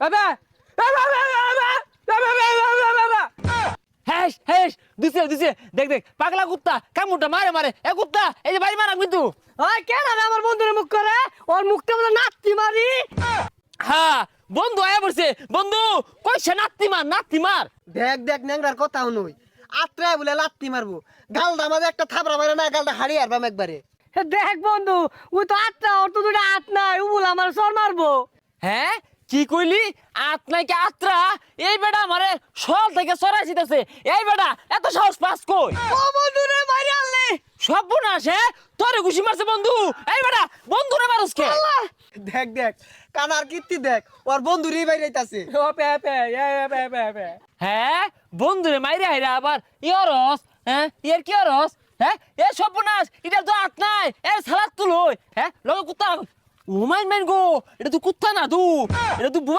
বাবা হ্যাস হ্যাস দিছে দেখ দেখ পাগলা কুত্তা কামুটা মারে মারে এ কুত্তা এই যে বাড়ি মারা কিন্তু ওই কেন আমার বন্ধুরে মুখ করে ওর মুখটা বলে নাতি মারি। হ্যাঁ বন্ধু আয়া পড়ছে বন্ধু কইছে নাতি মার দেখ দেখ ন্যাংরার কথা নই আত্রায় বলে লাত্তি মারবো গালটা আমাদের একটা থাবড়া মারে না গালটা হারিয়ে আরবাম একবারে। দেখ বন্ধু ওই তো আটটা ওর তো দুটো আট নাই ও বলে আমার সর মারবো। হ্যাঁ কি কইলি আত নাকি আত্রা এই বেটা আমারে সল থেকে সরাই দিতেছে এই বেটা এত সাহস পাস কই ও বন্ধু রে মারি আনলে সব বোনাস হ্যাঁ তোরে ঘুষি মারছে বন্ধু এই বেটা বন্ধুরে মারুস কে দেখ দেখ কানার কীর্তি দেখ ওর বন্ধুরই বাইরেইতাছে। ও পে পে পে হ্যাঁ বন্ধুরে মাইরে হাইরা আবার ইয়রস হ্যাঁ ইয়ার কি রস হ্যাঁ এ সব বোনাস এটা তো আত নাই এ সালাদ তুলই হ্যাঁ লগে কুত্তা ও মাইন গো এটা তো কুত্তা না এটা তো